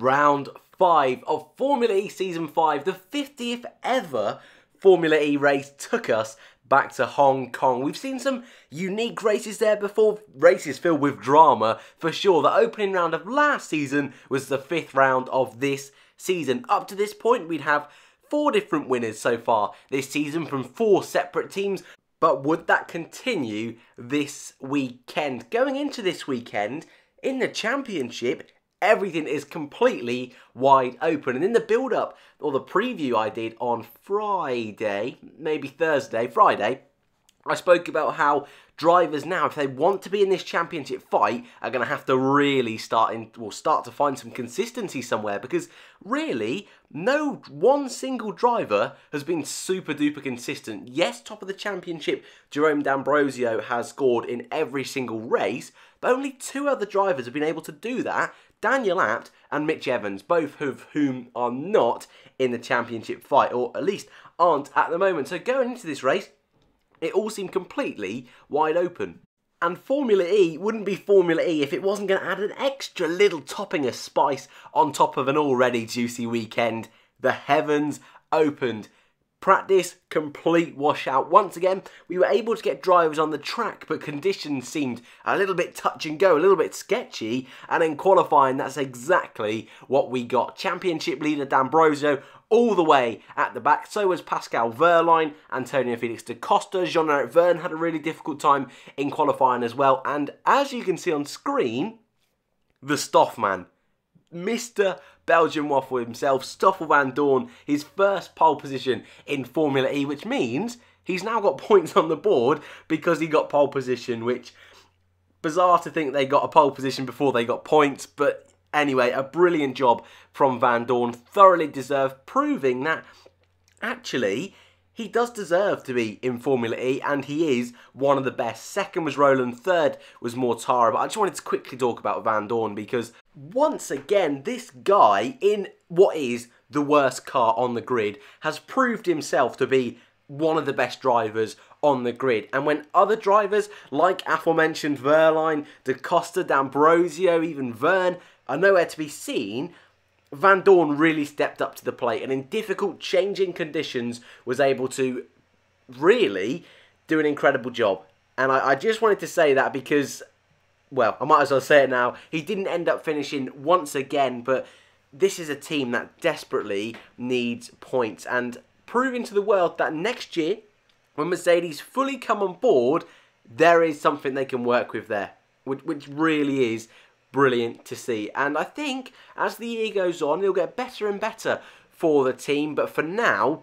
round 5 of Formula E Season 5. The 50th ever Formula E race took us back to Hong Kong. We've seen some unique races there before, races filled with drama for sure. The opening round of last season was the 5th round of this season. Up to this point, we'd have 4 different winners so far this season from 4 separate teams. But would that continue this weekend? Going into this weekend, in the championship, everything is completely wide open. And in the build-up, or the preview I did on Friday, maybe Thursday, Friday, I spoke about how drivers now, if they want to be in this championship fight, are going to have to really start to find some consistency somewhere, because really, no one single driver has been super duper consistent. Yes, top of the championship, Jerome D'Ambrosio has scored in every single race, but only 2 other drivers have been able to do that. Daniel Abt and Mitch Evans, both of whom are not in the championship fight, or at least aren't at the moment. So going into this race, it all seemed completely wide open. And Formula E wouldn't be Formula E if it wasn't going to add an extra little topping of spice on top of an already juicy weekend. The heavens opened. Practice, complete washout. Once again, we were able to get drivers on the track, but conditions seemed a little bit touch and go, a little bit sketchy. And in qualifying, that's exactly what we got. Championship leader D'Ambrosio all the way at the back. So was Pascal Wehrlein, Antonio Felix da Costa. Jean-Eric Vergne had a really difficult time in qualifying as well. And as you can see on screen, the Stoffman, Mr. Belgian Waffle himself, Stoffel van Dorn, his first pole position in Formula E, which means he's now got points on the board because he got pole position, which, bizarre to think they got a pole position before they got points, but anyway, a brilliant job from Van Dorn, thoroughly deserved, proving that actually he does deserve to be in Formula E, and he is one of the best. Second was Roland, third was Mortara, but I just wanted to quickly talk about Van Dorn because once again, this guy in what is the worst car on the grid has proved himself to be one of the best drivers on the grid. And when other drivers like aforementioned Wehrlein, da Costa, D'Ambrosio, even Vergne are nowhere to be seen, Van Dorn really stepped up to the plate and in difficult changing conditions was able to really do an incredible job. And I just wanted to say that because, well, I might as well say it now, he didn't end up finishing once again, but this is a team that desperately needs points and proving to the world that next year, when Mercedes fully come on board, there is something they can work with there, which really is brilliant to see. And I think as the year goes on, it'll get better and better for the team. But for now,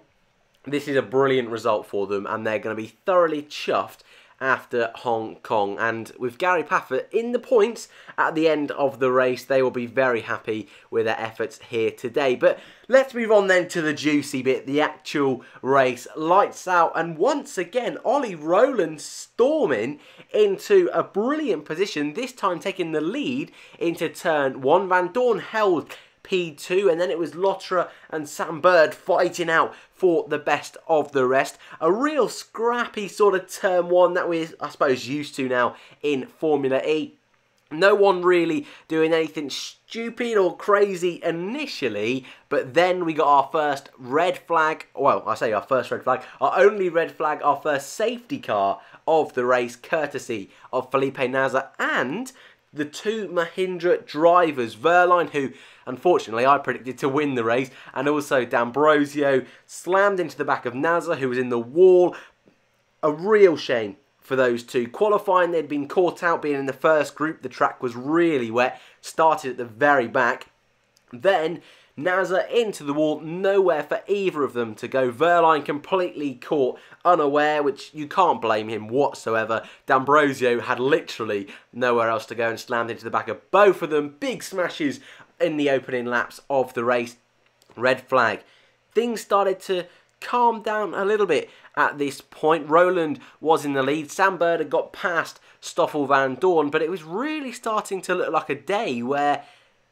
this is a brilliant result for them, and they're going to be thoroughly chuffed after Hong Kong. And with Gary Paffett in the points at the end of the race, they will be very happy with their efforts here today. But let's move on then to the juicy bit, the actual race. Lights out, and once again, Ollie Rowland storming into a brilliant position, this time taking the lead into turn 1. Van Dorn held P2, and then it was Mortara and Sam Bird fighting out for the best of the rest. A real scrappy sort of turn 1 that we're, I suppose, used to now in Formula E. No one really doing anything stupid or crazy initially, but then we got our first red flag. Well, I say our first red flag, our only red flag, our first safety car of the race, courtesy of Felipe Nasr and the 2 Mahindra drivers, Wehrlein, who unfortunately I predicted to win the race, and also D'Ambrosio slammed into the back of Nasr, who was in the wall. A real shame for those two. Qualifying, they'd been caught out being in the first group. The track was really wet, started at the very back. Then Nasr into the wall, nowhere for either of them to go. Wehrlein completely caught unaware, which you can't blame him whatsoever. D'Ambrosio had literally nowhere else to go and slammed into the back of both of them. Big smashes in the opening laps of the race. Red flag. Things started to calm down a little bit at this point. Roland was in the lead. Sam Bird had got past Stoffel van Dorn, but it was really starting to look like a day where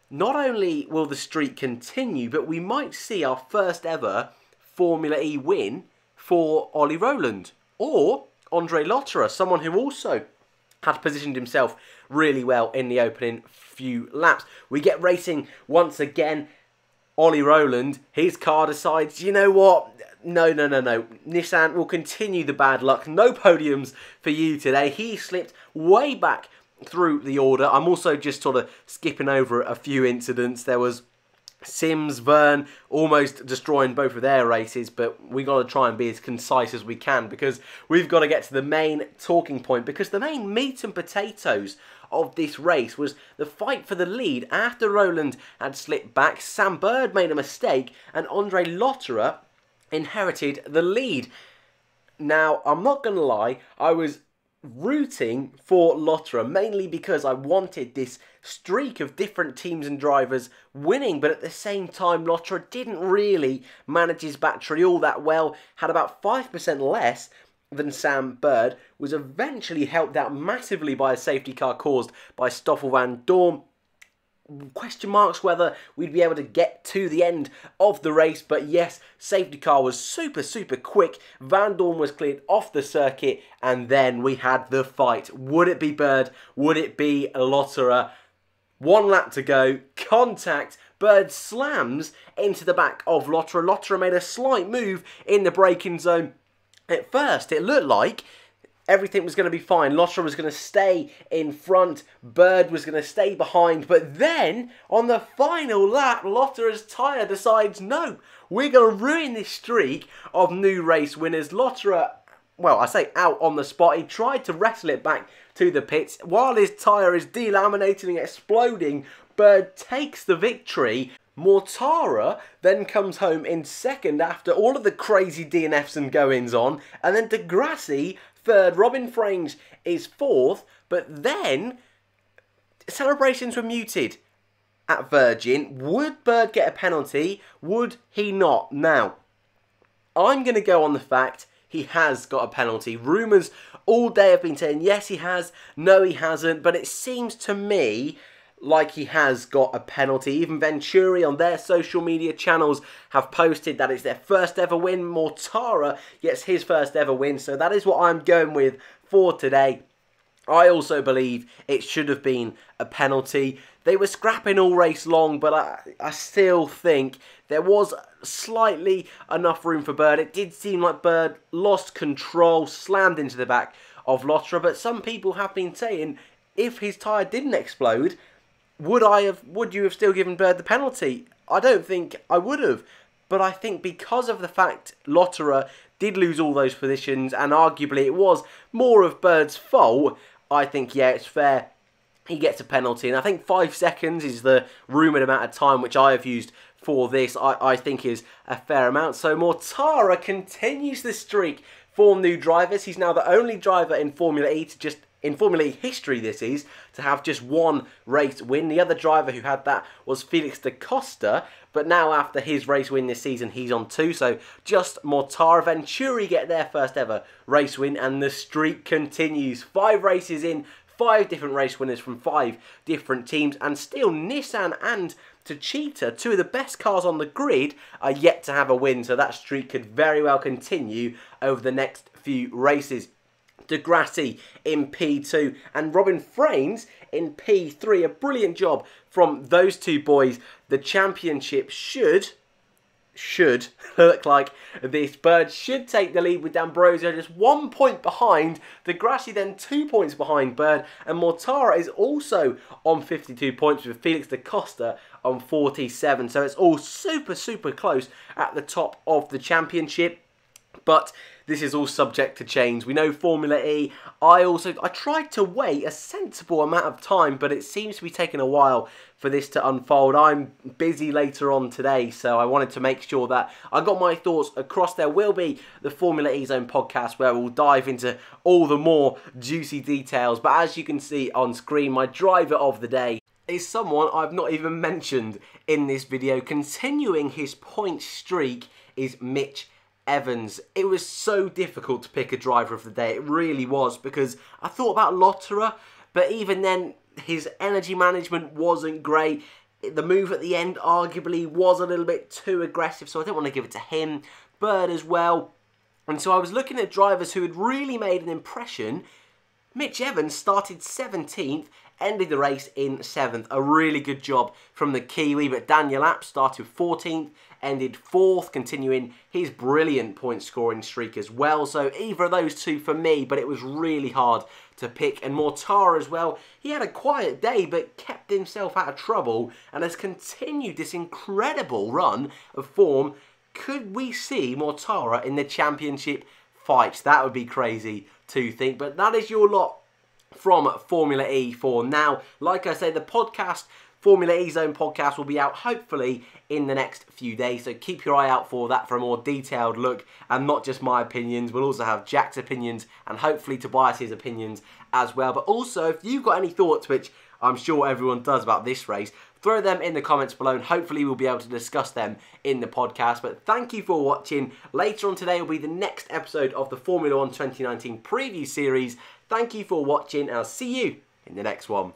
not only will the streak continue, but we might see our first ever Formula E win for Ollie Rowland or Andre Lotterer, someone who also had positioned himself really well in the opening few laps. We get racing once again. Ollie Rowland, his car decides, you know what? No. Nissan will continue the bad luck. No podiums for you today. He slipped way back through the order. I'm also just sort of skipping over a few incidents. There was Sims, Verne, almost destroying both of their races, but we got to try and be as concise as we can because we've got to get to the main talking point, because the main meat and potatoes of this race was the fight for the lead. After Rowland had slipped back, Sam Bird made a mistake and Andre Lotterer inherited the lead. Now, I'm not going to lie, I was rooting for Lotterer mainly because I wanted this streak of different teams and drivers winning, but at the same time Lotterer didn't really manage his battery all that well, had about 5% less than Sam Bird, was eventually helped out massively by a safety car caused by Stoffel van Dorn. Question marks whether we'd be able to get to the end of the race, but yes, safety car was super quick. Van Dorn was cleared off the circuit, and then we had the fight. Would it be Bird? Would it be Lotterer? 1 lap to go, contact, Bird slams into the back of Lotterer. Lotterer made a slight move in the braking zone. At first, it looked like everything was going to be fine. Lotterer was going to stay in front. Bird was going to stay behind. But then, on the final lap, Lotterer's tyre decides, no, we're going to ruin this streak of new race winners. Lotterer, well, I say out on the spot. He tried to wrestle it back to the pits. While his tyre is delaminating and exploding, Bird takes the victory. Mortara then comes home in second after all of the crazy DNFs and goings on. And then de Grassi third, Robin Frames is fourth, but then celebrations were muted at Virgin. Would Bird get a penalty? Would he not? Now, I'm going to go on the fact he has got a penalty. Rumours all day have been saying, yes, he has, no, he hasn't, but it seems to me like he has got a penalty. Even Venturi on their social media channels have posted that it's their first ever win. Mortara gets his first ever win, so that is what I'm going with for today. I also believe it should have been a penalty. They were scrapping all race long, but I still think there was slightly enough room for Bird. It did seem like Bird lost control, slammed into the back of Lotterer, but some people have been saying if his tyre didn't explode, would you have still given Bird the penalty? I don't think I would have, but I think because of the fact Lotterer did lose all those positions and arguably it was more of Bird's fault, I think, yeah, it's fair. He gets a penalty, and I think 5 seconds is the rumoured amount of time which I have used for this. I think is a fair amount. So Mortara continues the streak for new drivers. He's now the only driver in Formula E to just, in Formula E history this is, to have just 1 race win. The other driver who had that was Felix da Costa, but now after his race win this season, he's on 2. So just Mortara. Venturi get their first ever race win, and the streak continues. 5 races in, 5 different race winners from 5 different teams, and still Nissan and Techeetah, 2 of the best cars on the grid, are yet to have a win, so that streak could very well continue over the next few races. De Grassi in P2 and Robin Frames in P3. A brilliant job from those 2 boys. The championship should look like this. Bird should take the lead with D'Ambrosio just 1 point behind. De Grassi then 2 points behind Bird, and Mortara is also on 52 points with Felix da Costa on 47. So it's all super close at the top of the championship. But this is all subject to change. We know Formula E. I tried to wait a sensible amount of time, but it seems to be taking a while for this to unfold. I'm busy later on today, so I wanted to make sure that I got my thoughts across. There will be the Formula E Zone podcast where we'll dive into all the more juicy details. But as you can see on screen, my driver of the day is someone I've not even mentioned in this video. Continuing his point streak is Mitch Evans. It was so difficult to pick a driver of the day. It really was, because I thought about Lotterer, but even then his energy management wasn't great. The move at the end arguably was a little bit too aggressive, so I didn't want to give it to him. Bird as well. And so I was looking at drivers who had really made an impression. Mitch Evans started 17th, ended the race in 7th. A really good job from the Kiwi, but Daniel Abt started 14th, ended 4th, continuing his brilliant point scoring streak as well. So either of those two for me, but it was really hard to pick. And Mortara as well, he had a quiet day but kept himself out of trouble and has continued this incredible run of form. Could we see Mortara in the championship fights? That would be crazy to think, but that is your lot from Formula E for now. Like I say, the podcast, Formula E Zone podcast, will be out hopefully in the next few days, so keep your eye out for that for a more detailed look, and not just my opinions. We'll also have Jack's opinions and hopefully Tobias's opinions as well. But also, if you've got any thoughts, which I'm sure everyone does about this race, throw them in the comments below and hopefully we'll be able to discuss them in the podcast. But thank you for watching. Later on today will be the next episode of the Formula 1 2019 preview series. Thank you for watching and I'll see you in the next one.